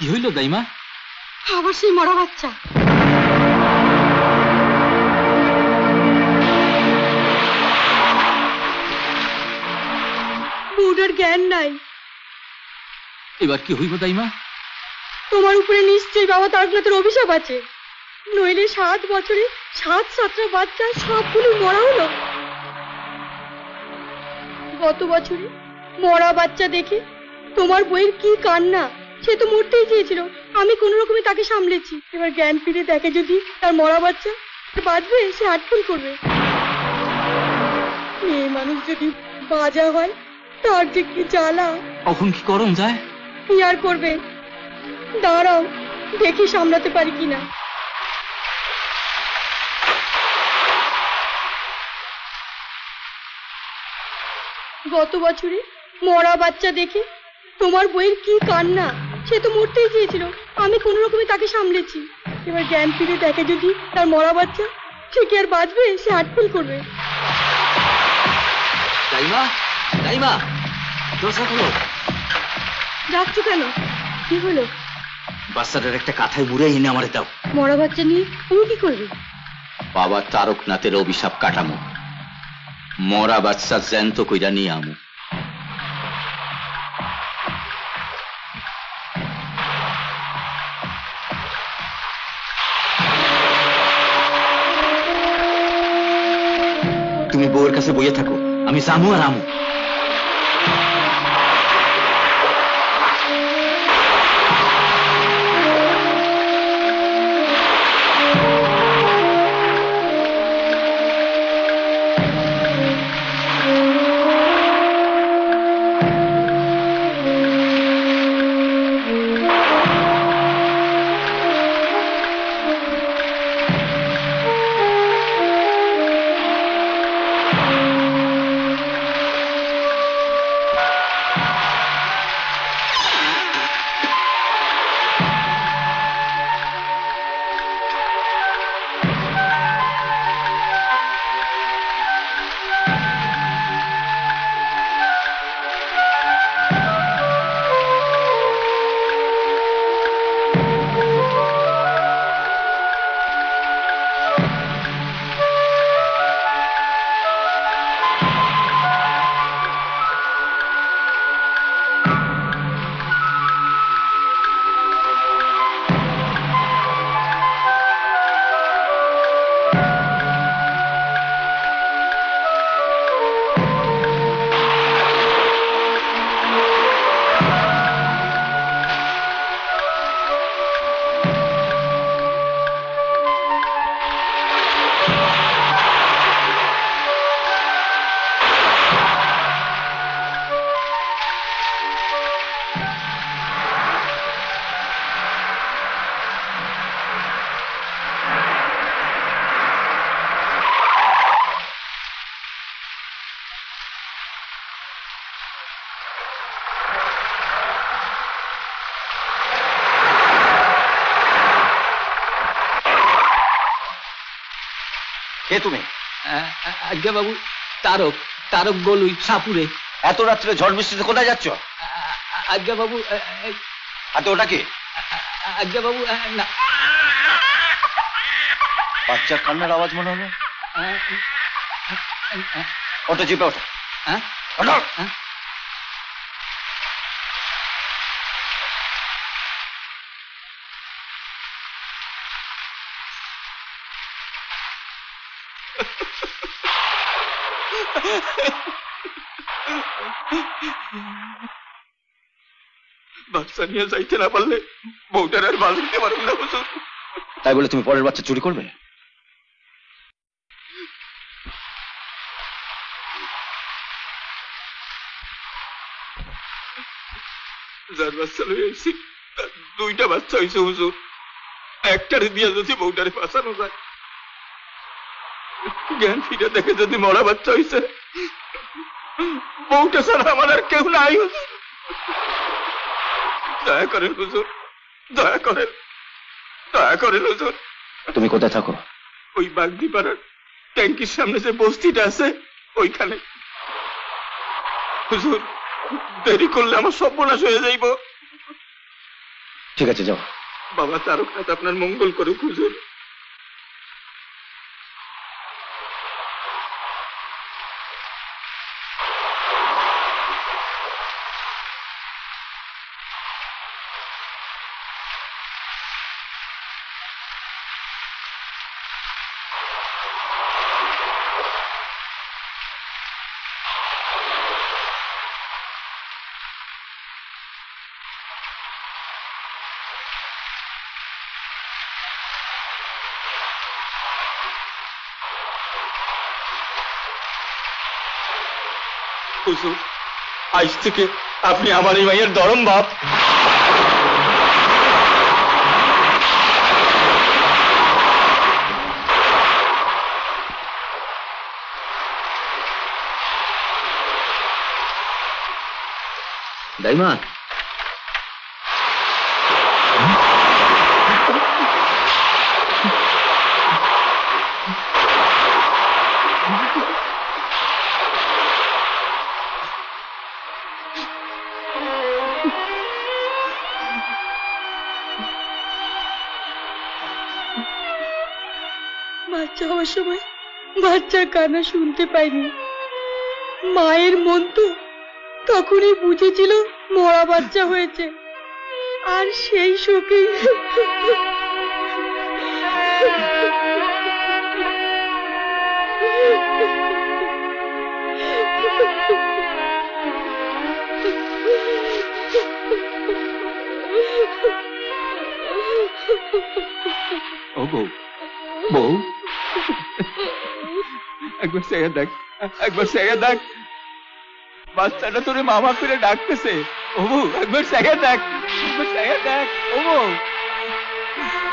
কি হইল দাইমা? আবার সেই মরা বাচ্চা। বউটার জ্ঞান নাই। এবার কি হইব দাইমা? তোমার উপরে নিশ্চয়ই বাবা তারকনাথের অভিশাপ আছে, নইলে 7 বছরে 7-7টা বাচ্চা সবগুলো মরা হলো। গত বছরে মরা বাচ্চা দেখে তোমার বইয়ের কি কান্না, সে তো মরতেই চেয়েছিল, আমি কোন রকমে তাকে সামলেছি। এবার জ্ঞান ফিরে দেখে যদি তার মরা বাচ্চা বাঁচবে, সে হাটফুল করবে। মেয়ে মানুষ যদি বাজা হয় তার যে কি জ্বালা। এখন কি করণ যায়? কি আর করবে, দাঁড়াও দেখি সামলাতে পারি কিনা। গত বছরে মরা বাচ্চা দেখে তোমার বইয়ের কি কান্না, সে তো মরতেই চেয়েছিল, আমি কোন রকমে তাকে সামলেছি। এবার জ্ঞান ফিরে দেখে যদি তার মরা বাচ্চা, সে কি আর বাঁচবে, সে হাটফুল করবে। দাইমা, দাইমা, দরজা খোলো। ডাকছো কেন? কি হলো? বাচ্চাটার একটা কাঁথায় মুড়ে এনে আমারে দাও। মরা বাচ্চা নিয়ে তুমি কি করবে? বাবা তারকনাথের অভিশাপ কাটামো, মরা বাচ্চা জ্যান্ত কইরা নিয়ে আমু। তুমি বউয়ের কাছে বইয়ে থাকো, আমি জামু আর আমু। কে তুমি? আজ্ঞা বাবু, তারক, তারক গলুই সাপুরে। এত রাত্রে ঝড় বৃষ্টিতে কোথায় যাচ্ছ? আজ্ঞা বাবু। হাতে ওটা কি? আজ্ঞা বাবু, না। বাচ্চার কান্নার আওয়াজ মনে হলো। ওটা জিপে ওঠো। ওঠো। বাচ্চা নিয়ে যাইতে না পারলে বউটার আর বাল দিতে পারবো না হুজুর। তাই বলে তুমি পরের বাচ্চা চুরি করবে? যার বাচ্চা লই আইছি তার 2টা বাচ্চা হয়েছে হুজুর, একটারে দিয়ে যদি বউটারে বাঁচানো যায়। জ্ঞান ফিরে দেখে যদি মরা বাচ্চা হয়েছে, বউটা ছাড়া আমার আর কেউ নাই হুজুর। দয়া করেন হুজুর, দয়া করেন, দয়া করেন হুজুর। তুমি কোথায় থাকো? ওই বাগদিপাড়ার ট্যাঙ্কির সামনে যে বস্তিটা আছে ওইখানে। হুজুর, দেরি করলে আমার সর্বনাশ হয়ে যাইব। ঠিক আছে, যাও। বাবা তারকনাথ আপনার মঙ্গল করুক হুজুর। হুজুর, আজ থেকে আপনি আমার এই মায়ের ধরম বাপ। দাইমা, বাচ্চা হওয়ার সময় বাচ্চার কান্না শুনতে পাইনি। মায়ের মন তো তখনই বুঝেছিল মরা বাচ্চা হয়েছে, আর সেই শোকেই ও বউ, বউ, একবার চেয়ে দেখ, একবার চেয়ে দেখ, বাচ্চাটা তোরে মামা করে ডাকতেছে। ও বউ, একবার চেয়ে দেখ, একবার চেয়ে দেখ। ও বউ,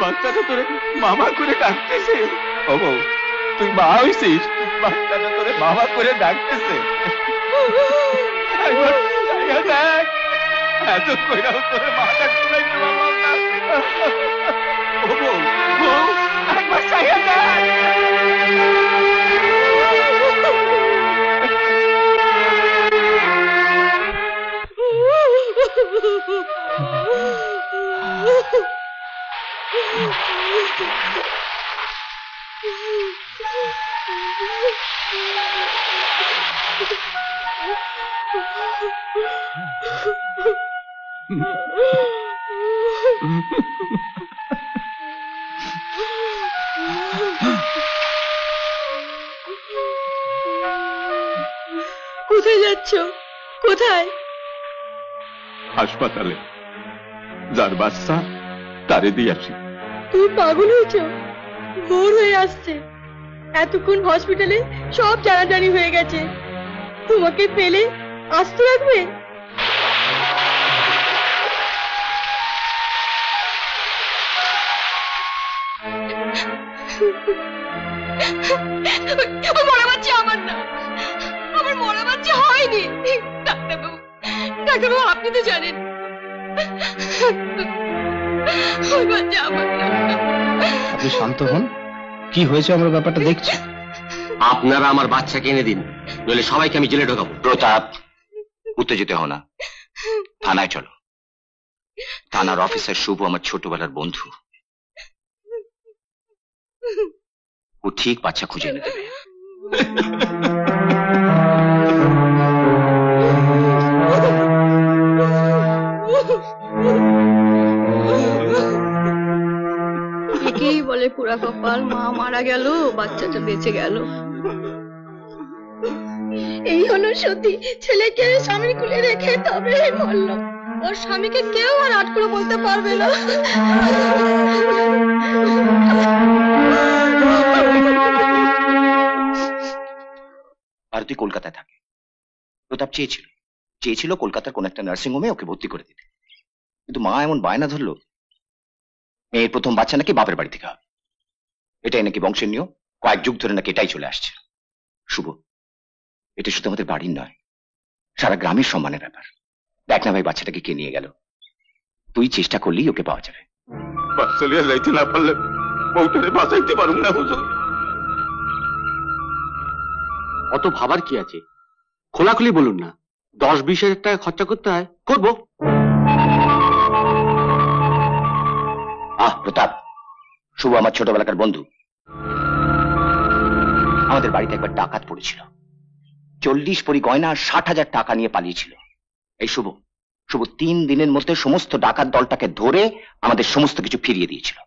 বাচ্চাটা তোরে মামা করে ডাকতেছে। ও বউ, তুই মা হইছিস, বাচ্চাটা তোরে মামা করে ডাকতেছে। একবার চেয়ে দেখ, এত কইরাও তোরে মা ডাকতে লাগবে বাবা। ও বউ, বউ, একবার চেয়ে দেখ। কোথায় যাচ্ছ? কোথায়? হাসপাতালে, যার বাচ্চা তারে দিয়ে আসি। তুমি পাগল হয়েছ? ভোর হয়ে আসছে, এতক্ষণ হসপিটালে সব জানাজানি হয়ে গেছে। তোমাকে পেলে আসতে রাখবে? মরা বাচ্চা আমার না, আমার মরা বাচ্চা হয়নি। ডাক্তারবাবু, ডাক্তারবাবু, আপনি তো জানেন ওই বাচ্চা আমার না। আপনি শান্ত হন, কি হয়েছে আমরা ব্যাপারটা দেখছি। আপনারা আমার বাচ্চাকে এনে দিন, নইলে সবাইকে আমি জেলে ঢোকাবো। প্রতাপ, উত্তেজিত হও না, থানায় চলো। থানার অফিসার শুভ আমার ছোটবেলার বন্ধু, ও ঠিক বাচ্চা খুঁজে এনে দেবে। একেই বলে পুরা কপাল, মা মারা গেল, বাচ্চাটা বেঁচে গেল। এই হলো সত্যি, ছেলেকে স্বামীর কুলে রেখে তবে মরল। ওর স্বামীকে কেউ আর আট করে বলতে পারবে না। ভারতী কলকাতায় থাকে। প্রতাপ চেয়েছিল কলকাতার কোন একটা নার্সিং হোমে ওকে ভর্তি করে দিতে, কিন্তু মা এমন বায়না ধরলো, মেয়ের প্রথম বাচ্চা নাকি বাপের বাড়ি থেকে হবে। এটাই নাকি বংশের নিয়ম, কয়েক যুগ ধরে নাকি এটাই চলে আসছে। শুভ, এটা শুধু আমাদের বাড়ির নয়, সারা গ্রামের সম্মানের ব্যাপার। দেখ না ভাই, বাচ্চাটাকে কে নিয়ে গেল। তুই চেষ্টা করলেই ওকে পাওয়া যাবে। বাচ্চা লিয়ে যাইতে না পারলে বউটারে বাঁচাইতে পারুম না হুজুর। অত ভাবার কি আছে, খোলাখুলি বলুন না। 10-20 হাজার টাকা খরচা করতে হয়, করবো। প্রতাপ, শুভ আমার ছোটবেলাকার বন্ধু। আমাদের বাড়িতে একবার ডাকাত পড়েছিল, 40 ভরি গয়না আর 60,000 টাকা নিয়ে পালিয়েছিল। এই শুভ 3 দিনের মধ্যে সমস্ত ডাকাত দলটাকে ধরে আমাদের সমস্ত কিছু ফিরিয়ে দিয়েছিল।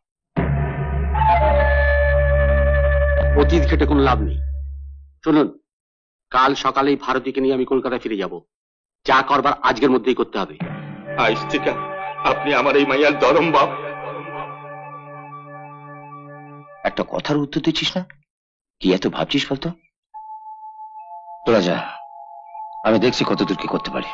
অতীত ঘেটে কোনো লাভ নেই। শুনুন, কাল সকালেই ভারতীকে নিয়ে আমি কলকাতায় ফিরে যাব। যা করবার আজকের মধ্যেই করতে হবে। আইস্তিকা, আপনি আমার এই মাইয়ার দরম বাপ। একটা কথার উত্তর দিচ্ছিস না, কি এত ভাবছিস বলতো? তোরা যা, আমি দেখছি কতদূর কি করতে পারি।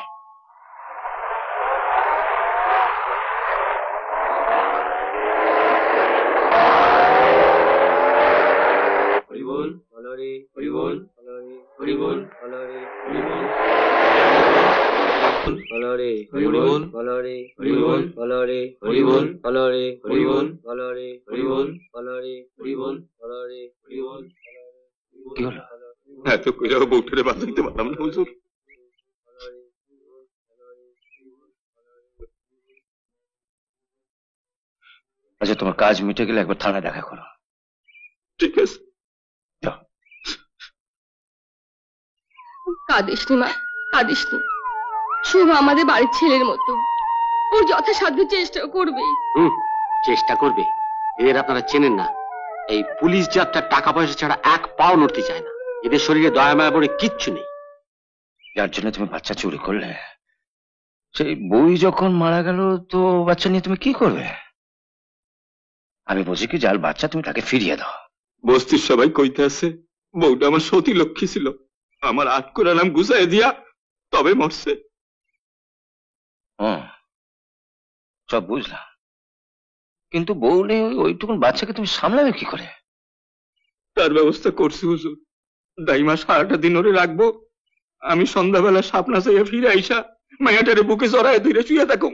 কি হলো? এত কইরাও বউটারে বাঁচাইতে পারলাম না হুজুর। আচ্ছা, তোমার কাজ মিটে গেলে একবার থানায় দেখা করো। ঠিক আছে। কাঁদিস নি মা, কাঁদিস নি। শুভ আমাদের বাড়ির ছেলের মতো, ওর যথাসাধ্য চেষ্টা করবে। চেষ্টা করবে? এদের আপনারা চেনেন না। এই পুলিশ যাত্রার টাকা পয়সা ছাড়া এক পাও নড়তে চায় না। এদের শরীরে দয়া মায়া বলে কিচ্ছু নেই। যার জন্য তুমি বাচ্চা চুরি করলে, সেই বই যখন মারা গেল তো বাচ্চা নিয়ে তুমি কি করবে? আমি বুঝি কি যার বাচ্চা তুমি তাকে ফিরিয়ে দাও। বস্তির সবাই কইতে আছে বউটা আমার সতী লক্ষ্মী ছিল, আমার আট করে নাম গুছাই দিয়া তবে মরছে। সব বুঝলাম, কিন্তু বউ নেই, ওইটুকুন বাচ্চাকে তুমি সামলাবে কি করে? তার ব্যবস্থা করছি হুজুর। দাইমা সারাটা দিন ওরে রাখবো, আমি সন্ধ্যাবেলা সাপনা চাইয়া ফিরে আইসা মায়াটারে বুকে জড়ায় ধরে শুয়ে থাকুম।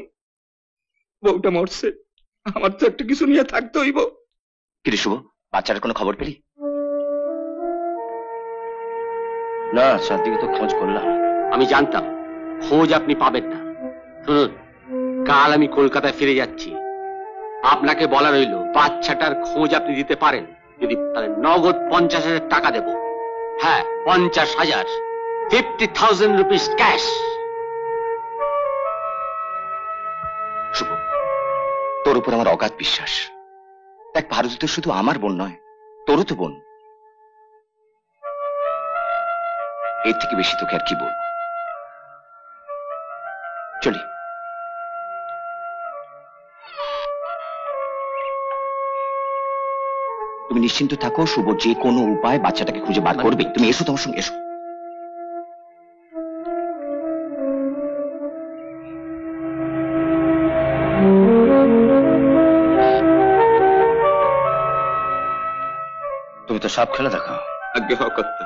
বউটা মরছে, আমার তো একটা কিছু নিয়ে থাকতে হইব। কিরে শুভ, বাচ্চার কোনো খবর পেলি? না, চারদিকে তো খোঁজ করলাম। আমি জানতাম খোঁজ আপনি পাবেন না। শুনুন, কাল আমি কলকাতায় ফিরে যাচ্ছি। আপনাকে বলা রইল, বাচ্চাটার খোঁজ আপনি দিতে পারেন যদি, তাহলে নগদ 50,000 টাকা দেব। হ্যাঁ, 50,000, 50,000 রুপিস ক্যাশ। শুভ, তোর উপর আমার অগাধ বিশ্বাস। দেখ, ভারতী তো শুধু আমার বোন নয়, তোরও তো বোন। এর থেকে বেশি তোকে আর কি বলবো। চলি। তুমি নিশ্চিন্ত থাকো, শুভ যে কোনো উপায় বাচ্চাটাকে খুঁজে বার করবে। তুমি এসো, তোমার সঙ্গে এসো। তুমি তো সাপ খেলা দেখো। আজ্ঞে হকর্তা।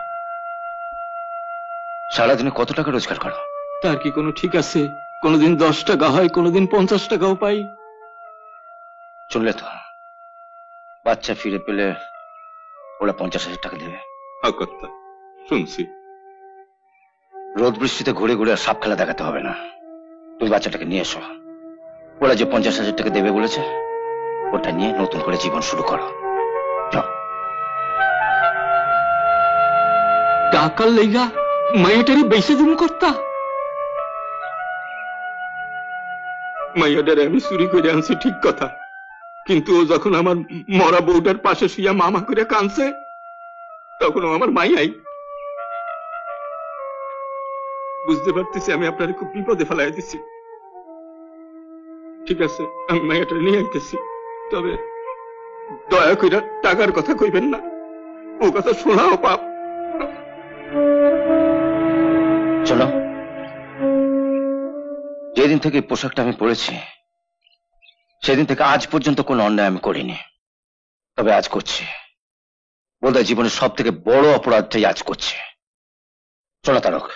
সারাদিনে কত টাকা রোজগার করো? তার কি কোনো ঠিক আছে? কোনদিন 10 টাকা হয়, কোনদিন 50 টাকাও পাই। শুনলে তো, বাচ্চা ফিরে পেলে ওরা 50,000 টাকা দেবে। হকর্তা, শুনছি। রোদ বৃষ্টিতে ঘুরে ঘুরে আর সাপ খেলা দেখাতে হবে না। তুমি বাচ্চাটাকে নিয়ে এসো। ওরা যে 50,000 টাকা দেবে বলেছে, ওটা নিয়ে নতুন করে জীবন শুরু করো। যাও। টাকার লেগা মায়াটারে বেঁচে দিন কর্তা? মায়াটারে আমি চুরি করে আনছি ঠিক কথা, কিন্তু ও যখন আমার মরা বউটার পাশে শুইয়া মামা করে কাঁদছে, তখন ও আমার মাইয়াই। বুঝতে পারতেছি আমি আপনার খুব বিপদে ফেলাই দিচ্ছি। ঠিক আছে, আমি মায়াটা নিয়ে আইতেছি, তবে দয়া করে টাকার কথা কইবেন না, ও কথা শোনাও পাপ। শোনো, যেদিন থেকে পোশাকটা আমি পরেছি সেদিন থেকে আজ পর্যন্ত কোনো অন্যায় আমি করিনি, তবে আজ করছি। বোধহয় জীবনের সব থেকে বড় অপরাধটাই আজ করছি। শোনো তারক,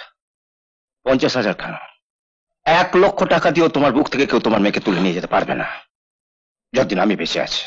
50,000 কেন, 1 লক্ষ টাকা দিয়েও তোমার বুক থেকে কেউ তোমার মেয়েকে তুলে নিয়ে যেতে পারবে না, যতদিন আমি বেঁচে আছি।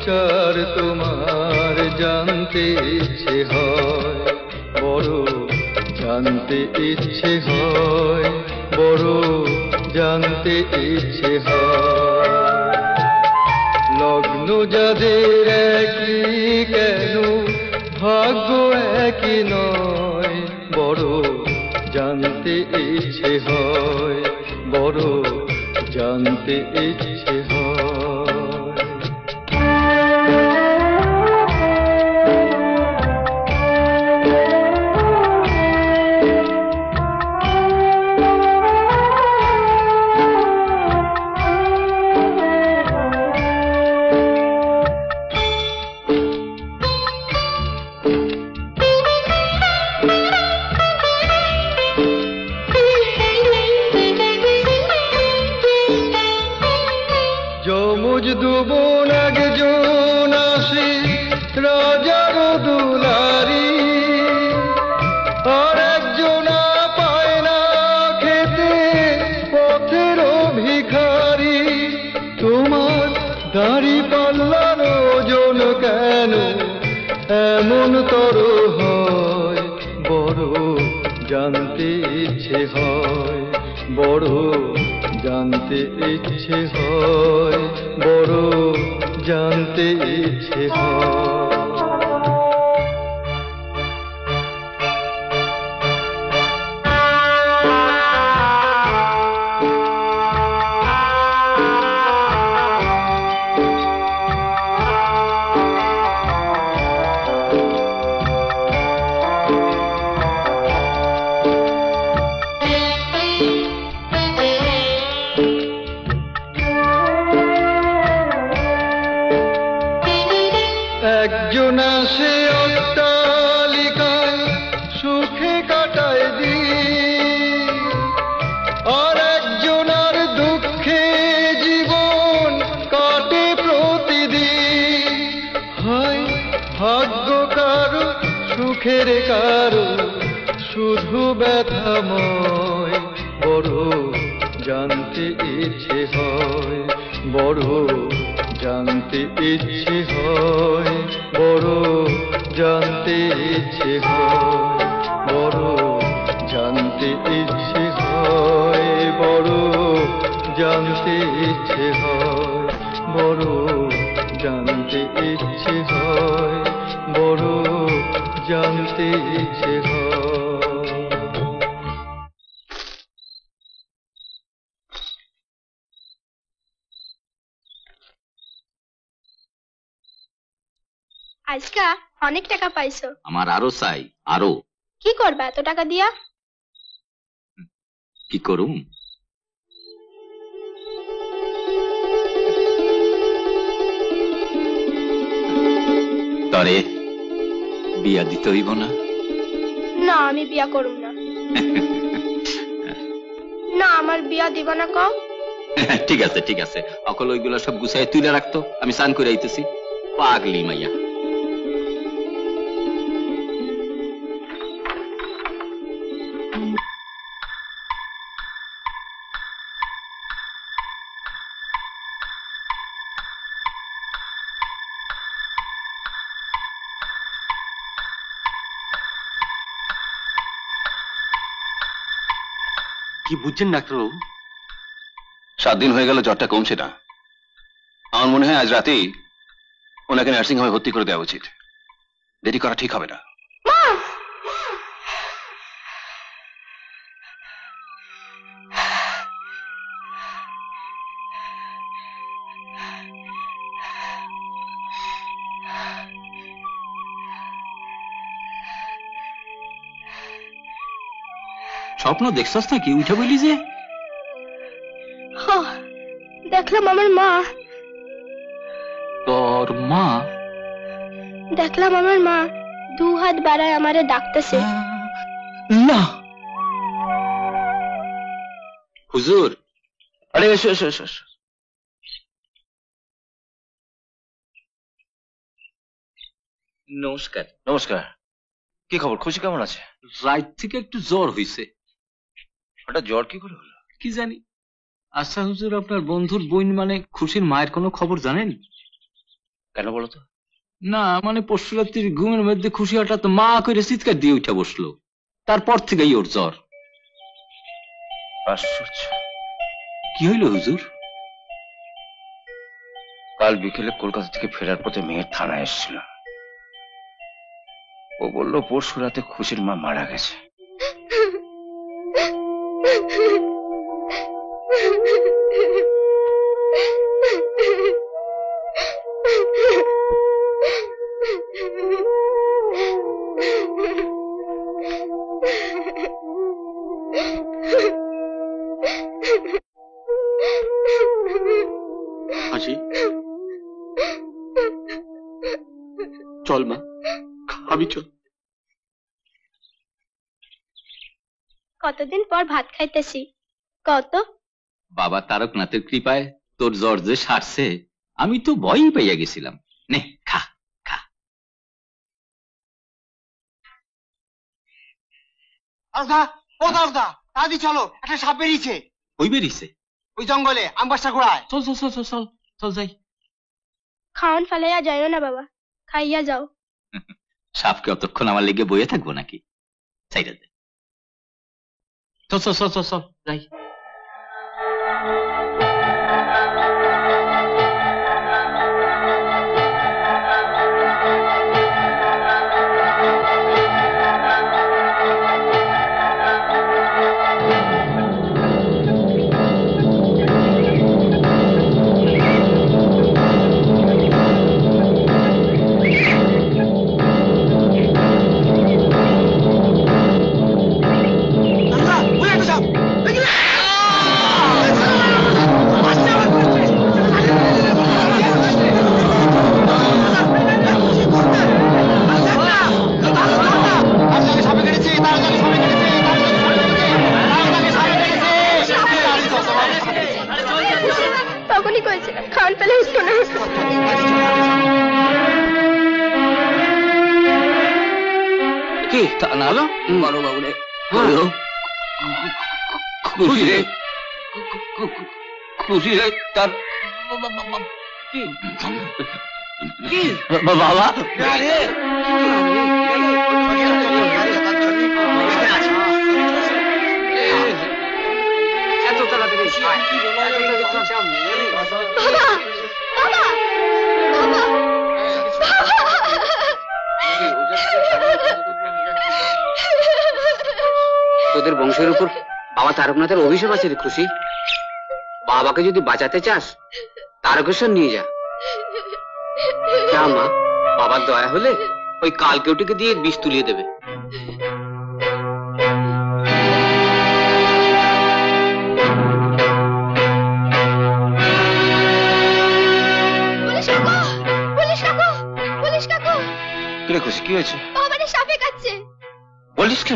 বিচার তোমার জানতে ইচ্ছে হয়, বড় জানতে ইচ্ছে হয়, বড় জানতে ইচ্ছে হয়। লগ্ন যাদের একই কেন ভাগ্য একই নয়, বড় জানতে ইচ্ছে হয়, বড় জানতে ইচ্ছে হয়। যমজ দুবোন একজন আসে রাজার দুলারি, আর একজন পায় না খেতে পথের ভিখারি। তোমার দাড়ি পাল্লার ওজন কেন এমন তর হয়, বড় জানতে ইচ্ছে হয়, বড় জানতে ইচ্ছে হয়, বড় জানতে ইচ্ছে হয়। একজন আসে অট্টালিকায় সুখে কাটায় দিন, আর একজন আর দুঃখে জীবন কাটে প্রতিদিন। হয় ভাগ্য কারো সুখের কারো শুধু ব্যথাময়, বড় জানতে ইচ্ছে হয়, বড় জানতে ইচ্ছে হয়, বড় জানতে ইচ্ছে হয়, বড় জানতে ইচ্ছে হয়, বড় জানতে ইচ্ছে হয়, বড় জানতে ইচ্ছে হয়, বড় জানতে ইচ্ছে হয়। আজকা অনেক টাকা পাইছো, আমার আরো চাই, আরো। কি করবা এত টাকা দিয়া? কি করুম? তরে বিয়া দিতে হইব না? না আমি বিয়া করুম না। না আমার বিয়া দিব না কও। ঠিক আছে ঠিক আছে, অকল ওইগুলো সব গুছাই তুলে রাখতো, আমি স্নান করে আইতেছি। পাগলি মাইয়া। কি বুঝছেন ডাক্তারবাবু? 7 দিন হয়ে গেল জ্বরটা কমছে না। আমার মনে হয় আজ রাতেই ওনাকে নার্সিং হোমে ভর্তি করে দেওয়া উচিত। দেরি করা ঠিক হবে না। স্বপ্ন দেখছস নাকি? উঠে বলি যে দেখলাম আমার মা। তোর মা? দেখলাম আমার মা 2 হাত বাড়ায় আমারে ডাকতেছে। না হুজুর। আরে এসো এসো এসো এসো। নমস্কার। নমস্কার। কি খবর? খুশি কেমন আছে? রাত থেকে একটু জ্বর হইছে। হঠাৎ জ্বর কি করে হলো? কি জানি। আচ্ছা হুজুর, আপনার বন্ধুর বোন মানে খুশির মায়ের কোনো খবর জানেন? কেন বলো তো? না মানে পরশু রাত্রির ঘুমের মধ্যে খুশি হঠাৎ মা করে চিৎকার দিয়ে উঠে বসলো, তারপর থেকেই ওর জ্বর। আশ্চর্য। কি হইল হুজুর? কাল বিকেলে কলকাতা থেকে ফেরার পথে মেয়ের থানায় এসেছিল। ও বলল পরশু রাতে খুশির মা মারা গেছে। হাসি, চল মা, আমি চল। কতদিন পর ভাত খাইতেছি। কত বাবা তারকনাথের কৃপায় তোর জ্বর যে সারছে, আমি তো ভয়ই পাইয়া গেছিলাম। নে খা খা। আরদা, ও দারদা, তাড়াতাড়ি চলো, একটা সাপ বেরিয়েছে ওই বেরিয়েছে? ওই জঙ্গলে আমবাসা গোড়ায়। চল চল চল চল চল চল যাই। খাওয়ান ফালাইয়া যাইও না বাবা, খাইয়া যাও। সাপকে অতক্ষণ আমার লেগে বইয়ে থাকবো নাকি? চাইটা দে। চল চল চল চল চল যাই। তখনই করেছিলাম খাওয়ান পেলে উঠতো না। কি তা না হলো বড় বাবু রে, খুশি রে, খুশি রে তার বাবা। এত তাড়াতাড়ি তোদের বংশের উপর বাবা তারকনাথের অভিশাপ আছে রে খুশি। বাবাকে যদি বাঁচাতে চাস তারকেশ্বর নিয়ে যা। যা মা, বাবার দয়া হলে ওই কালকেউটিকে দিয়ে বিষ তুলিয়ে দেবে। খুশি কি হয়েছে? বাবারে সাপে কাটছে। বলিস কে?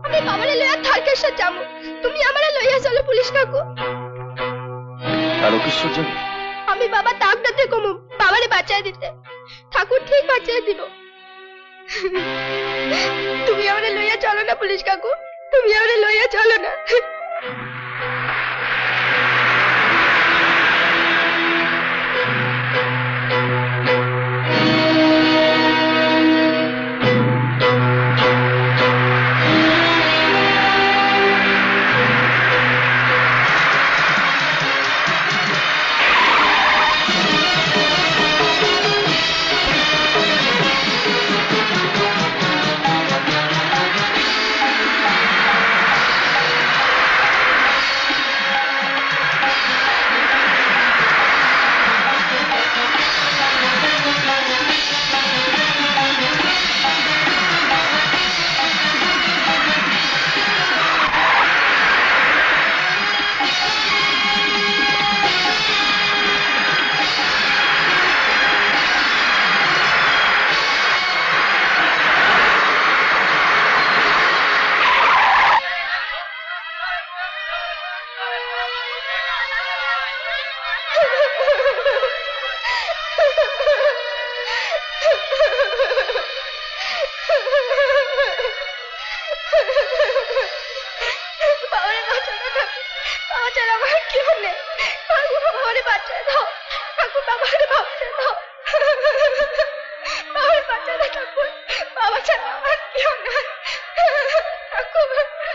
আমি বাবারে লইয়া তারকেশ্বর যাবো, তুমি আমারে লইয়া চলো পুলিশ কাকু। তারকেশ্বর যাবি? আমি বাবা তাকটাতে কমু বাবারে বাঁচায় দিতে, ঠাকুর ঠিক বাঁচায় দিল। তুমি আমারে লইয়া চলো না পুলিশ কাকু, তুমি আমারে লইয়া চলো না।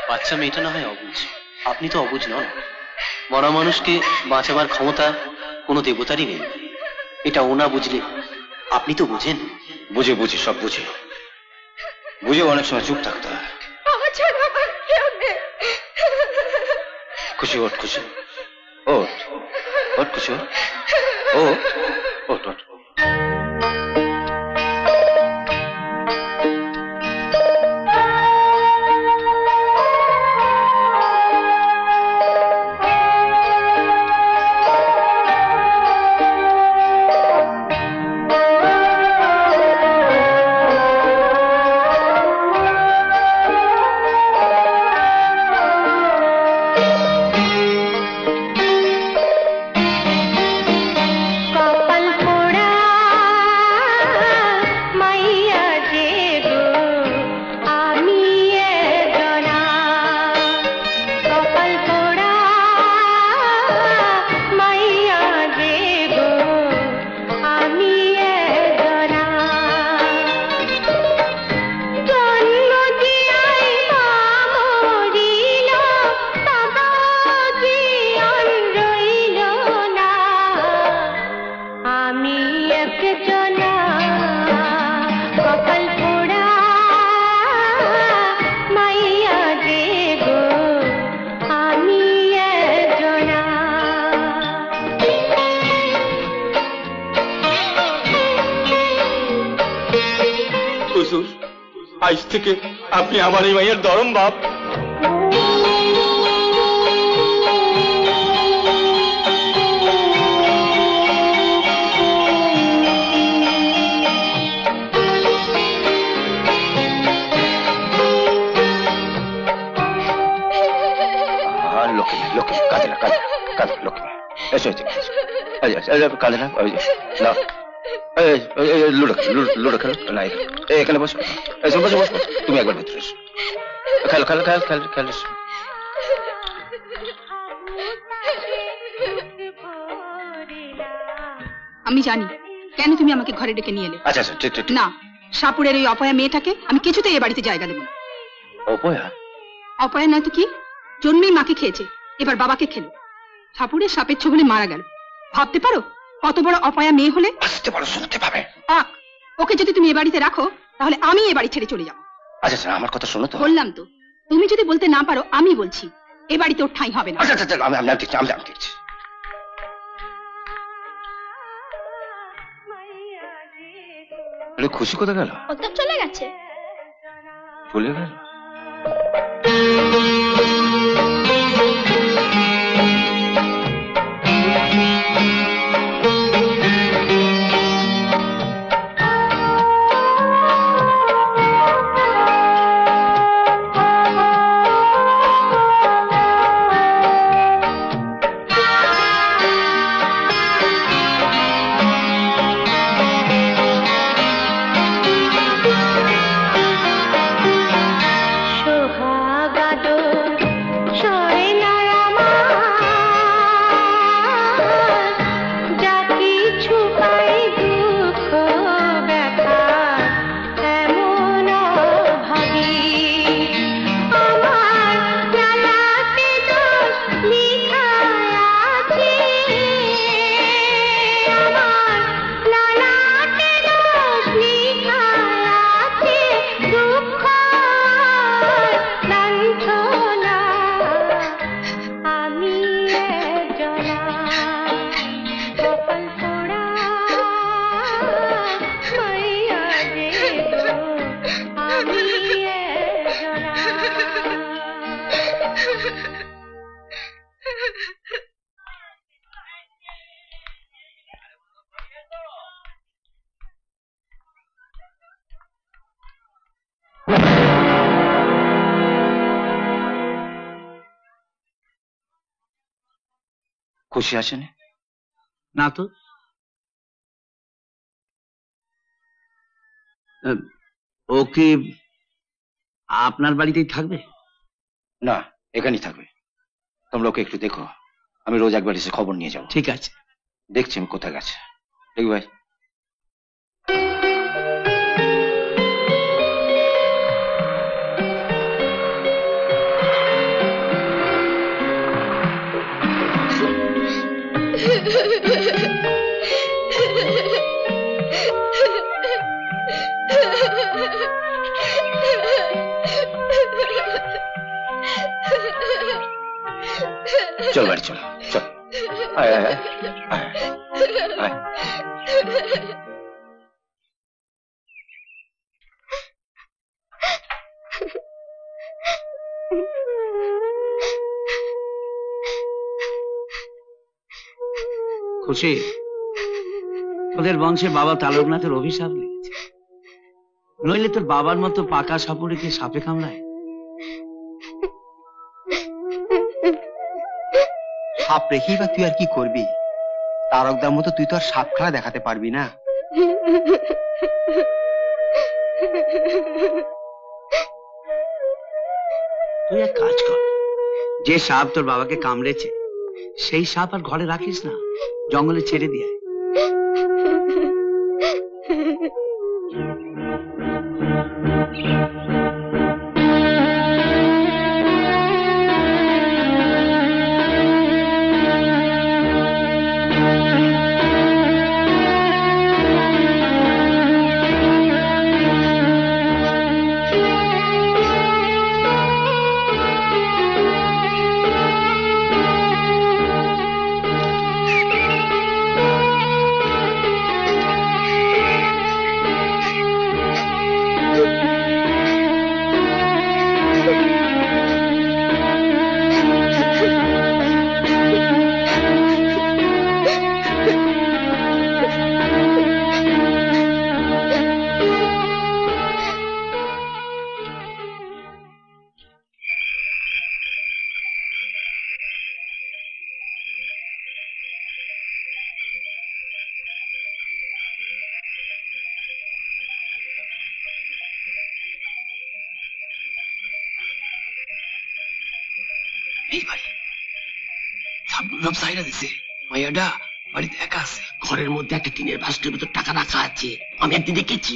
বাচ্চা মেয়েটা না হয় অবুঝ, আপনি তো অবুঝ নন। মরা মানুষকে বাঁচাবার ক্ষমতা কোনো দেবতারই নেই, এটা ও না বুঝলে আপনি তো বুঝেন। বুঝে বুঝে সব বুঝে বুঝে অনেক সময় চুপ থাকতে হয়। খুশি ওঠ, খুশি ওঠ, ওঠ খুশি ওঠ, ওঠ ওঠ ওঠ। আজ থেকে আপনি আমার এই মাইয়ের ধরম বাপ। কাঁদে না, লুডো লুডো খেলো না, এখানে বসো, বসো বসো, তুমি একবার ভিতরে এসো, খেলো খেলো খেলো খেলো খেলো। আমি জানি কেন তুমি আমাকে ঘরে ডেকে নিয়ে এলে। আচ্ছা আচ্ছা ঠিক ঠিক। না, সাপুরের ওই অপয়া মেয়েটাকে আমি কিছুতেই এ বাড়িতে জায়গা দেব না। অপয়া? অপয়া নয় তো কি, জন্মেই মাকে খেয়েছে, এবার বাবাকে খেলো। সাপুরের সাপের ছোবলে মারা গেল। ভাবতে পারো কত বড় অপয়া মেয়ে হলে। আসতে পারো, শুনতে পাবে। ওকে যদি তুমি এ বাড়িতে রাখো তাহলে আমি এ বাড়ি ছেড়ে চলে যাবো। আচ্ছা আচ্ছা আমার কথা শোনো তো। বললাম তো, তুমি যদি বলতে না পারো আমি বলছি, এ বাড়িতে ওর ঠাঁই হবে না। আচ্ছা আচ্ছা আমি দেখছি, আমি দেখছি। খুশি কোথায় গেল? চলে গেছে। চলে গেল? খুশি আসেনি? না তো। ও কি আপনার বাড়িতেই থাকবে? না, এখানেই থাকবে। তোমরা ওকে একটু দেখো, আমি রোজ একবার এসে খবর নিয়ে যাবো। ঠিক আছে, দেখছি আমি কোথায় গেছে। ঠিক ভাই। চল বাড়ি চল, চল। আয় আয় আয় আয়। খুশি, তোদের বংশে বাবা তালকনাথের অভিশাপ লেগেছে, নইলে তোর বাবার মতো পাকা সাপুড়েকে সাপে কামড়ায়? সাপ রেখেই বা তুই আর কি করবি? তারকদার মতো তুই তো আর সাপ খেলা দেখাতে পারবি না। তুই এক কাজ কর, যে সাপ তোর বাবাকে কামড়েছে সেই সাপ আর ঘরে রাখিস না, জঙ্গলে ছেড়ে দিয়ে আয়। এই বাড়ি সাপগুলো সব সাইরা দিছে, মাইয়াটা বাড়িতে একা আছে। ঘরের মধ্যে একটা টিনের বাস্কের ভিতর টাকা রাখা আছে, আমি একদিন দেখেছি।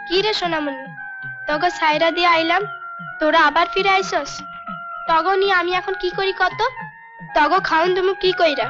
কি রে সোনামণি, তোকে সাইরা দিয়ে আইলাম, তোরা আবার ফিরে আইসস? তগ নিয়ে আমি এখন কি করি কত? তগ খাওন তুমি কি কইরা?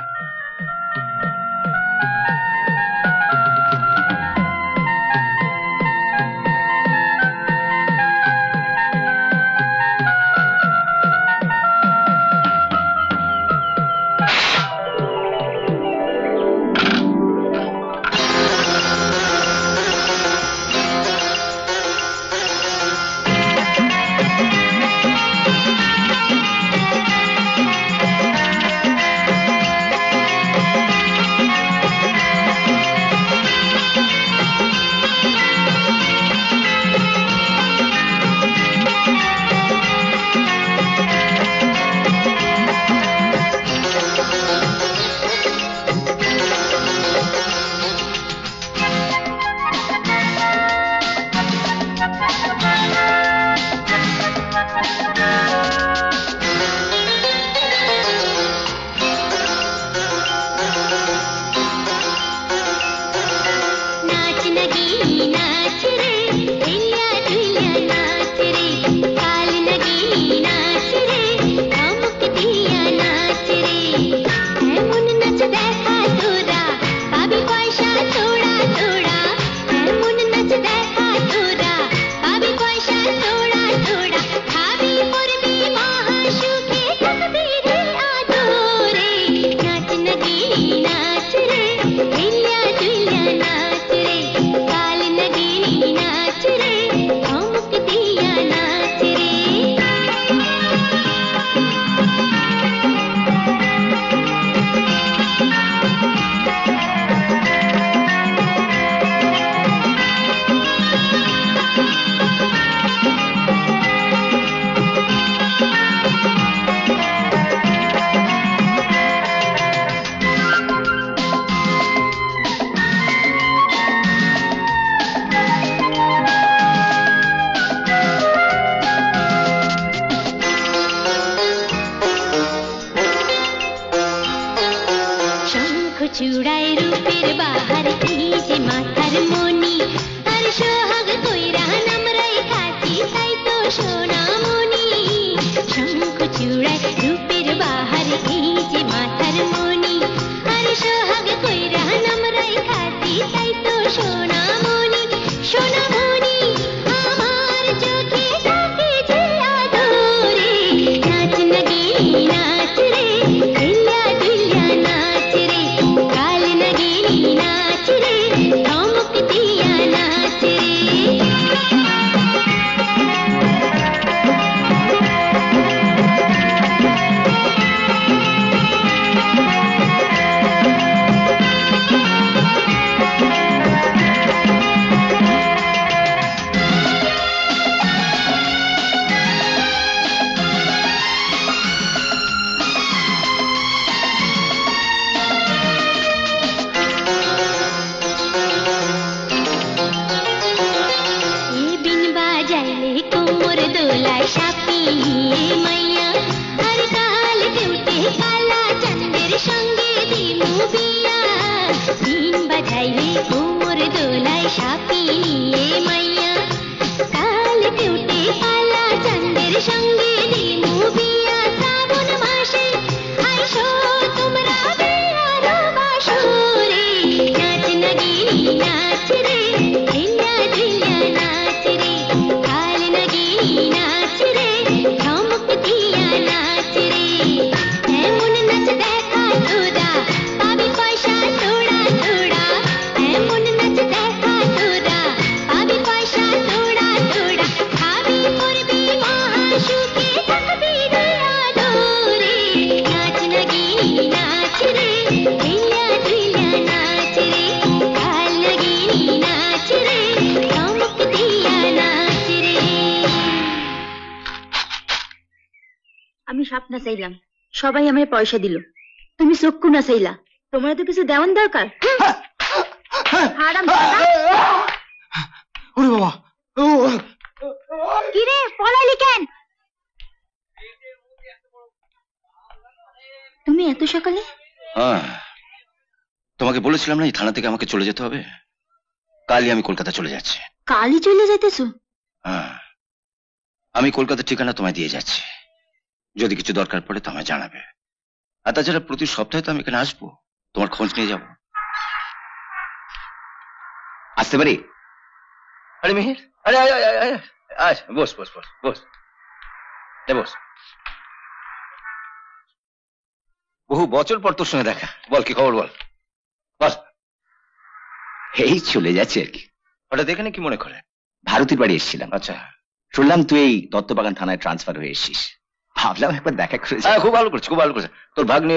না চাইলাম, সবাই আমায় পয়সা দিল, তুমি চক্ষু না চাইলা, তোমার তো কিছু দেওয়ান দরকার। কিরে পলাইলি কেন? তুমি এত সকালে? তোমাকে বলেছিলাম না এই থানা থেকে আমাকে চলে যেতে হবে, কালই আমি কলকাতা চলে যাচ্ছি। কালই চলে যাইতেছো? আমি কলকাতার ঠিকানা তোমায় দিয়ে যাচ্ছি, যদি কিছু দরকার পড়ে তো আমায় জানাবে। আর তাছাড়া প্রতি সপ্তাহে তো আমি এখানে আসবো, তোমার খোঁজ নিয়ে যাব। আসতে পারি? আরে মেহের, আরে আয়, বস বস বস বস বস। বহু বছর পর তোর সঙ্গে দেখা, বল কি খবর বল। বস। এই চলে যাচ্ছে আর কি। হঠাৎ এখানে কি মনে করে? ভারতীর বাড়ি এসেছিলাম। আচ্ছা, শুনলাম তুই এই দত্তবাগান থানায় ট্রান্সফার হয়ে এসেছিস, ভাবলাম একবার দেখা করে। খুব ভালো করছিস, খুব ভালো করছিস। তোর ভাগ্নে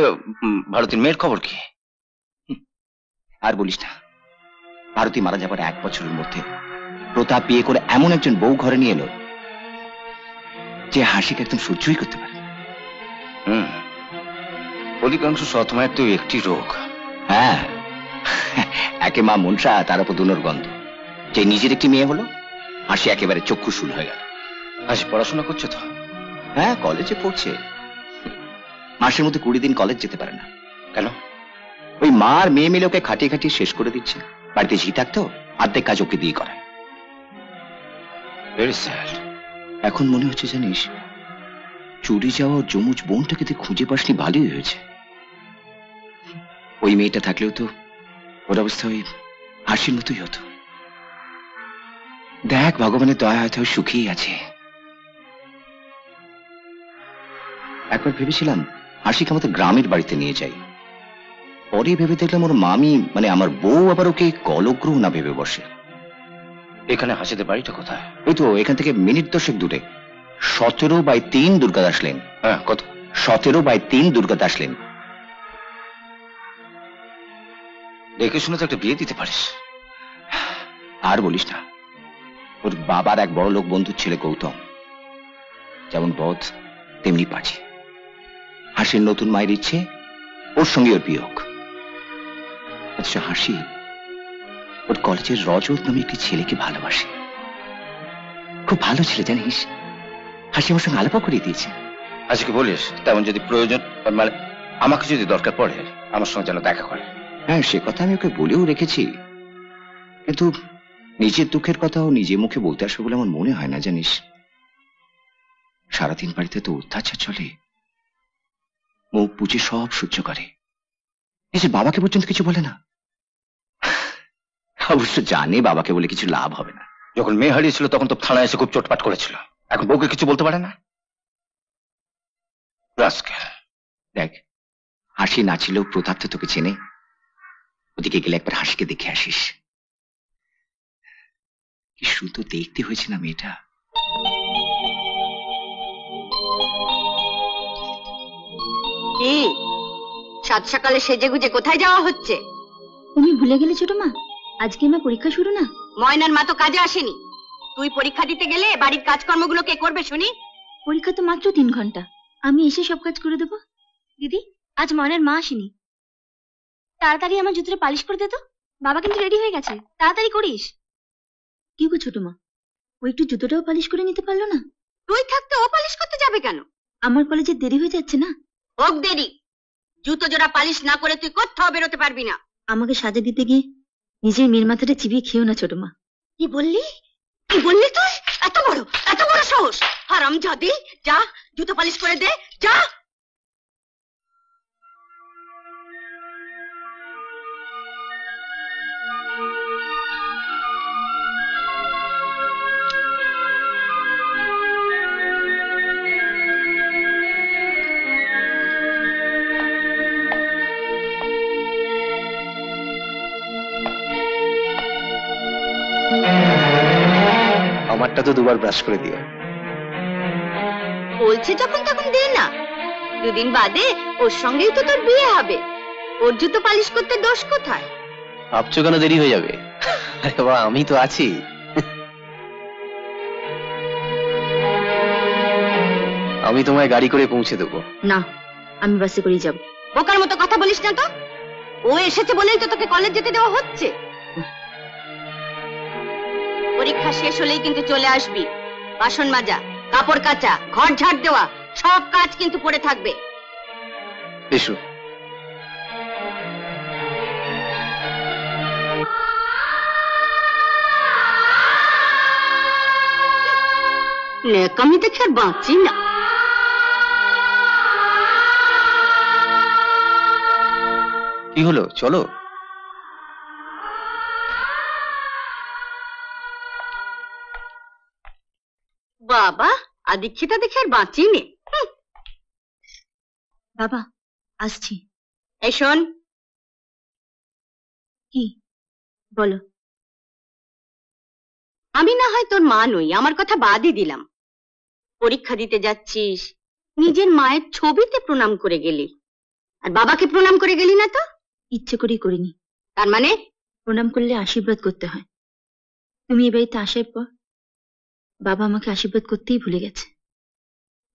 ভারতীর মেয়ের খবর কি? আর বলিস না, ভারতী মারা যাবার 1 বছরের মধ্যে প্রতাপ বিয়ে করে এমন একজন বউ ঘরে নিয়ে এলো যে হাসিকে একদম সহ্যই করতে পারে। অধিকাংশ সৎমায়ের তো একটি রোগ। হ্যাঁ, একে মা মনসা, তার উপর দুনোর গন্ধ। যে নিজের একটি মেয়ে হলো, হাসি একেবারে চক্ষুশূল হয়ে গেল। হাসি পড়াশোনা করছে তো? হ্যাঁ, কলেজে পড়ছে। মাসের মধ্যে 20 দিন কলেজ যেতে পারে না। কেন? ওই মা আর মেয়ে মিলে ওকে খাটিয়ে খাটিয়ে শেষ করে দিচ্ছে। বাড়িতে ঝি থাকতো, অর্ধেক কাজ ওকে দিয়ে করায়। Very sad. এখন মনে হচ্ছে জানিস, চুরি যাওয়া যমুজ বোনটাকে তুই খুঁজে পাসনি, ভালোই হয়েছে। ওই মেয়েটা থাকলেও তো ওর অবস্থা ওই হাসির মতোই হতো। দেখ, ভগবানের দয়া হয়তো সুখেই আছে। একবার ভেবেছিলাম হাসিকে আমাদের গ্রামের বাড়িতে নিয়ে যাই, পরে ভেবে দেখলাম ওর মামি মানে আমার বউ আবার ওকে কলগ্রহ না ভেবে বসে। এখানে হাসিদের বাড়িটা কোথায়? ওই তো এখান থেকে মিনিট 10 দূরে, 17/3 দুর্গাদাস লেন। হ্যাঁ, কত? 17/3 দুর্গাদাস লেন। দেখে শুনে তো একটা বিয়ে দিতে পারিস। আর বলিস না, ওর বাবার এক বড় লোক বন্ধুর ছেলে গৌতম, যেমন বধ তেমনি পাজি। হাসির নতুন মায়ের ইচ্ছে ওর সঙ্গে ওর বিয়ে হোক। আচ্ছা, হাসি ওর কলেজের রজত নামে একটি ছেলেকে ভালোবাসে, খুব ভালো ছেলে জানিস। হাসি আমার সঙ্গে আলাপও করিয়ে দিয়েছে। হাসিকে বলিস তেমন যদি প্রয়োজন, মানে আমাকে যদি দরকার পড়ে আমার সঙ্গে যেন দেখা করে। হ্যাঁ, সে কথা আমি ওকে বলেও রেখেছি, কিন্তু নিজের দুঃখের কথাও নিজে মুখে বলতে আসবে বলে আমার মনে হয় না জানিস। সারাদিন বাড়িতে তো অত্যাচার চলে, মুখ বুঝে সব সহ্য করে, নিজের বাবাকে পর্যন্ত কিছু বলে না। অবশ্য জানে বাবাকে বলে কিছু লাভ হবে না। যখন মেয়ে হারিয়েছিল তখন তো থানায় এসে খুব চোটপাট করেছিল, এখন বউকে কিছু বলতে পারে না। দেখ, হাসি না ছিল প্রতাপ তো তোকে চেনে, ওদিকে গেলে একবার হাসিকে দেখে আসিস। কি সুন্দর দেখতে হয়েছে না মেয়েটা। কি সাত সকালে সেজে গুজে কোথায় যাওয়া হচ্ছে? তুমি ভুলে গেলে ছোট মা, আজকে আমার পরীক্ষা শুরু না। ময়নার মা তো কাজে আসেনি, তুই পরীক্ষা দিতে গেলে বাড়ির কাজকর্মগুলো কে করবে শুনি? পরীক্ষা তো মাত্র 3 ঘন্টা, আমি এসে সব কাজ করে দেবো। দিদি, আজ ময়নার মা আসেনি, তাড়াতাড়ি আমার জুতোটা পালিশ করে দে তো। বাবা কিন্তু রেডি হয়ে গেছে, তাড়াতাড়ি করিস। কি গো ছোট মা, ও একটু জুতোটাও পালিশ করে নিতে পারলো না? তুই থাকতে ও পালিশ করতে যাবে কেন? আমার কলেজে দেরি হয়ে যাচ্ছে না। হোক দেরি, জুতো জোড়া পালিশ না করে তুই কোথাও বেরোতে পারবি না। আমাকে সাজা দিতে গিয়ে নিজের মেয়ের মাথাটা চিবিয়ে খেও না ছোট মা। কি বললি? কি বললি তুই? এত বড় সাহস! হারামজাদি, যা জুতো পালিশ করে দে, যা। আমারটা তো 2বার ব্রাশ করে দিও। বলছে যখন তখন দে না, 2 দিন বাদে ওর সঙ্গেই তো তোর বিয়ে হবে, ওর জুতো পালিশ করতে দোষ কোথায়? ভাবছো কেন দেরি হয়ে যাবে? আরে বাবা, আমি তো আছি। আমি তোমায় গাড়ি করে পৌঁছে দেবো। না, আমি বাসে করেই যাব। বোকার মতো কথা বলিস না তো, ও এসেছে বলেই তো তোকে কলেজ যেতে দেওয়া হচ্ছে। পরীক্ষা শেষ হলেই কিন্তু চলে আসবি। বাসন মাজা, কাপড় কাচা, ঘর ঝাড় দেওয়া, সব কাজ কিন্তু পড়ে থাকবে। এসো। নেকামি দেখে আর বাঁচি না। কি হলো, চলো। বাবা, আদিক্ষিতা দেখে আর বাঁচি নে। বাবা, আসছি। এই শোন। কি বলো? আমি না হয় তোর মা নই, আমার কথা বাদই দিলাম। পরীক্ষা দিতে যাচ্ছিস, নিজের মায়ের ছবিতে প্রণাম করে গেলি, আর বাবাকে প্রণাম করে গেলি না তো? ইচ্ছে করেই করিনি। তার মানে? প্রণাম করলে আশীর্বাদ করতে হয়। তুমি এ বাড়িতে আসার পর বাবা আমাকে আশীর্বাদ করতেই ভুলে গেছে।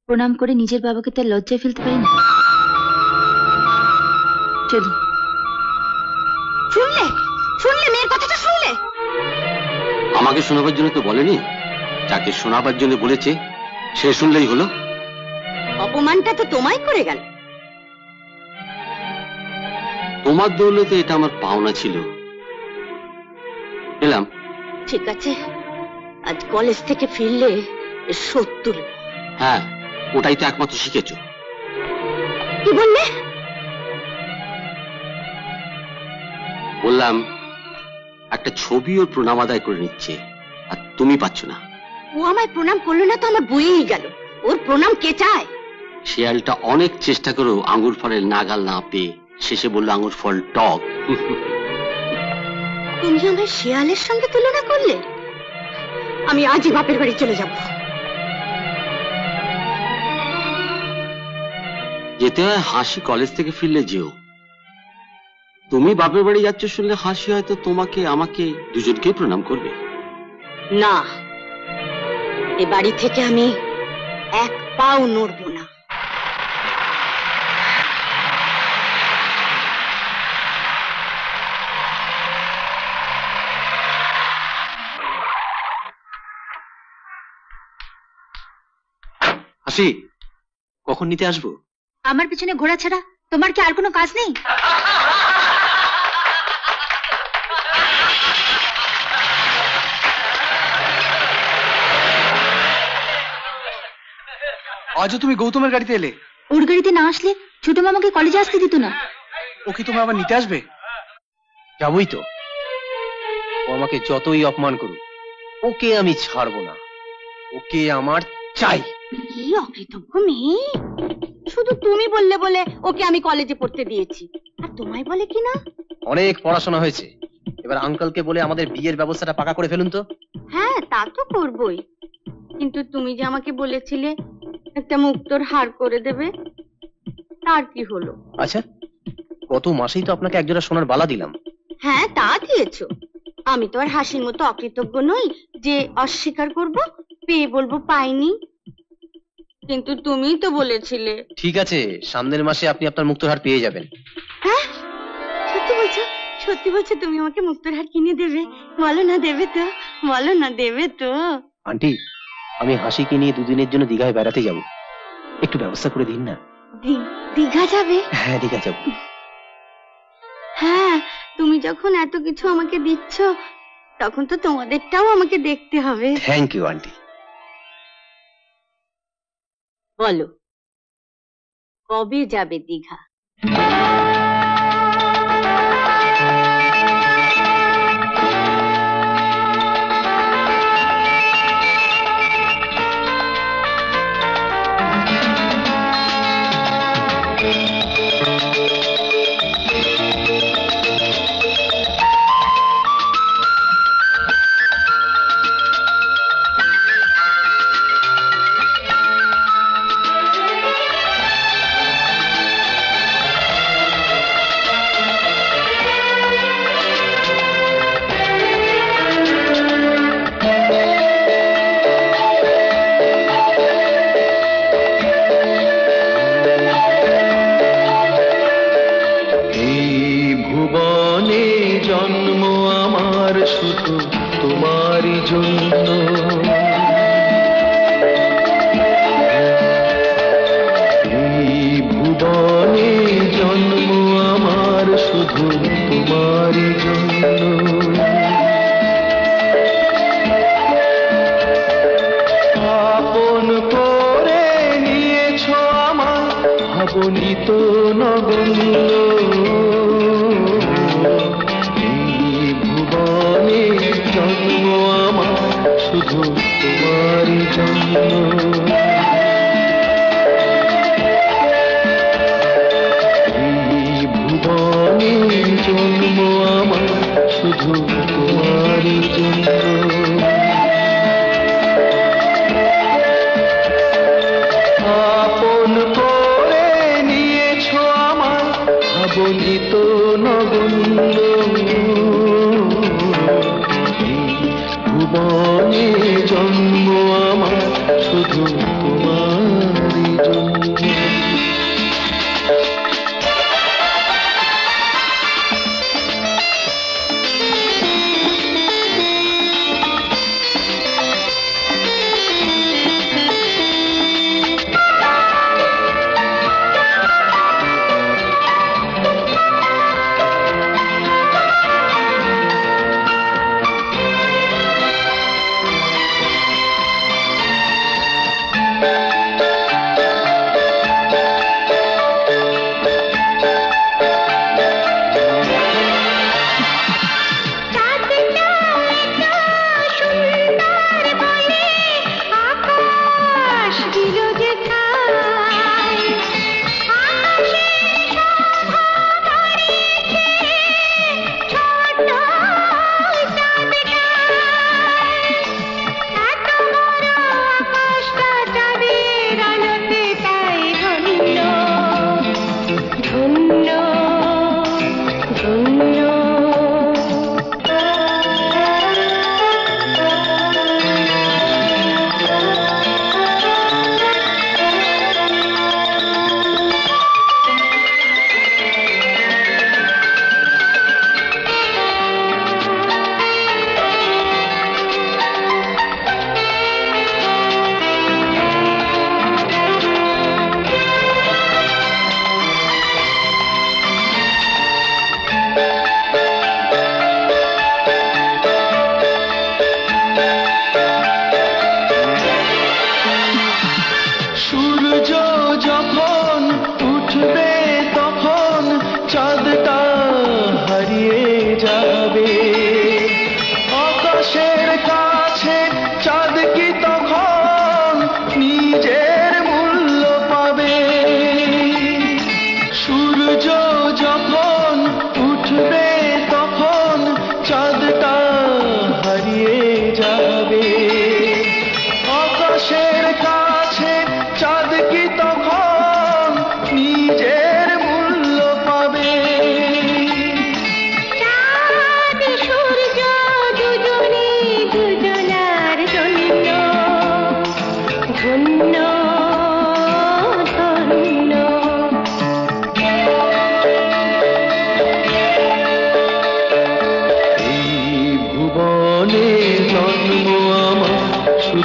প্রণাম করে নিজের বাবাকে তার লজ্জায় ফেলতে পারি না। চলি। শুনলে মেয়ের কথাটা শুনলে? আমাকে শোনাবার জন্য তো বলেনি, যাকে শোনাবার জন্য বলেছে সে শুনলেই হলো। অপমানটা তো তোমায় করে গেল। তোমার দৌলতে এটা আমার পাওনা ছিল, এলাম ঠিক আছে, আজ কলেজ থেকে ফিরলে শোধ তুলব। হ্যাঁ, ওটাই তো একমাত্র শিখেছো। কি বললে? বললাম একটা ছবি ওর প্রণাম আদায় করে নিচ্ছে, আর তুমি পাচ্ছ না। ও আমায় প্রণাম করলো না তো আমার বইয়েই গেল। ওর প্রণাম কে চায়? শিয়ালটা অনেক চেষ্টা করেও আঙ্গুর ফলের নাগাল না পেয়ে শেষে বললো আঙ্গুর ফল টক। তুমি আমার শিয়ালের সঙ্গে তুলনা করলে? আমি আজই বাপের বাড়ি চলে যাব। যেতে হয় হাসি কলেজ থেকে ফিরলে যেও। তুমি বাপের বাড়ি যাচ্ছ শুনলে হাসি হয়তো তোমাকে আমাকে দুজনকেই প্রণাম করবে। না, এ বাড়ি থেকে আমি এক পাও নড়ব না। হাসি, কখন নিতে আসবো? আমার পিছনে ঘোরা ছাড়া তোমার কি আর কোনো কাজ নেই? আজও তুমি গৌতমের গাড়িতে এলে? ওর গাড়িতে না আসলে ছোট মামাকে কলেজে আসতে দিত না। ও কি তোমায় আবার নিতে আসবে? যাবই তো। ও আমাকে যতই অপমান করুক, ওকে আমি ছাড়বো না। ওকে আমার চাই। কি অকৃতজ্ঞ মেয়ে! শুধু তুমি বললে বলে ওকে আমি কলেজে পড়তে দিয়েছি, আর তোমায় বলে কি না? অনেক পড়াশোনা হয়েছে, এবার আঙ্কেলকে বলে আমাদের বিয়ের ব্যবস্থাটা পাকা করে ফেলুন তো। হ্যাঁ, তা তো করবই, কিন্তু তুমি যে আমাকে বলেছিলে একটা মুক্তোর হার করে দেবে, তার কি হলো? আচ্ছা, গত মাসেই তো আপনাকে একজোড়া সোনার বালা দিলাম। হ্যাঁ, তা দিয়েছো। আমি তো আর হাসির মতো অকৃতজ্ঞ নই যে অস্বীকার করব, পেয়ে বলবো পাইনি। কিন্তু তুমিই তো বলেছিলে। ঠিক আছে, সামনের মাসে আপনি আপনার মুক্তোর হার পেয়ে যাবেন। হ্যাঁ, সত্যি বলছো? সত্যি বলছো তুমি আমাকে মুক্তোর হার কিনে দেবে? বলো না দেবে তো, বলো না দেবে তো। আন্টি, আমি হাসিকে নিয়ে দুদিনের জন্য দীঘায় বেড়াতে যাব, একটু ব্যবস্থা করে দিন না। দীঘা যাবে? হ্যাঁ, দীঘা যাব। হ্যাঁ, তুমি যখন এত কিছু আমাকে দিচ্ছ, তখন তো তোমাদেরটাও আমাকে দেখতে হবে। Thank you aunty. বলো, কবে যাবে দীঘা?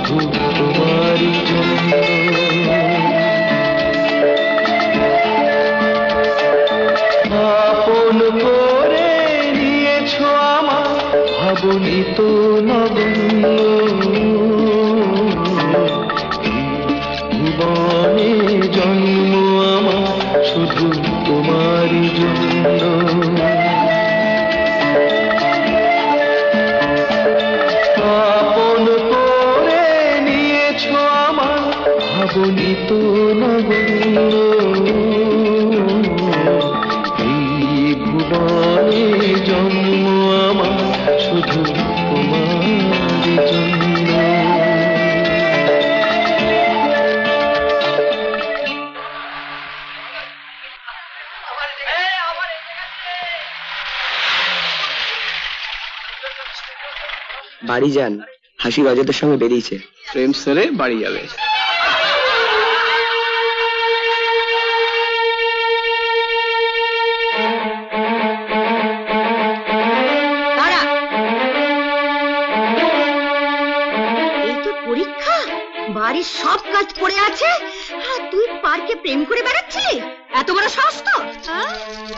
শুধু তোমারই জন্য। আপন করে নিয়েছো আমার ভাবনি তো নগণ্য, ভুবনে জন্ম আমার শুধু তোমারই জন্য। আপন করে নিয়েছো আমার ভাবনি তো নগণ্য, এই ভুবনে জন্ম আমার শুধু তোমারই জন্য। বাড়ি যান, হাসি রজতের সঙ্গে বেরিয়েছে। প্রেম সেরে বাড়ি যাবে। এই তো পরীক্ষা, বাড়ির সব কাজ পড়ে আছে আর তুই পার্কে প্রেম করে বেড়াচ্ছিলি? এত বড় সাহস তোর?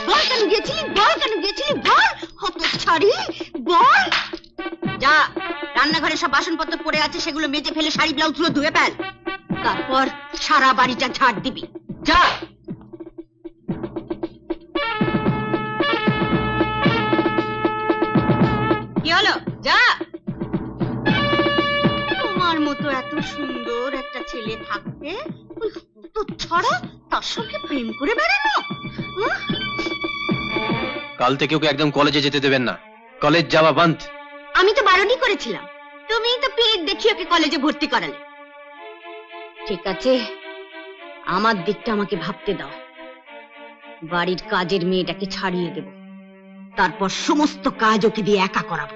বল কেন গেছিলি, বল কেন গেছিলি, বল। হত ছাড়ি, বল। যা, রান্নাঘরে সব বাসনপত্র পড়ে আছে সেগুলো মেজে ফেলে শাড়ি ব্লাউজ গুলো ধুয়ে ফেল, তারপর সারা বাড়িটা ঝাড় দিবি। যা। কি হলো? যা। তোমার মতো এত সুন্দর একটা ছেলে থাকতে ওই তো ছড়া তার সঙ্গে প্রেম করে বেড়ানো। কাল থেকে ওকে একদম কলেজে যেতে দেবেন না, কলেজ যাওয়া বন্ধ। আমি তো বারণই করেছিলাম, তুমি তো পেট দেখিয়ে ওকে কলেজে ভর্তি করালে। ঠিক আছে, আমার দিকটা আমাকে ভাবতে দাও। বাড়ির কাজের মেয়েটাকে ছাড়িয়ে দেব, তারপর সমস্ত কাজ ওকে দিয়ে একা করাবো।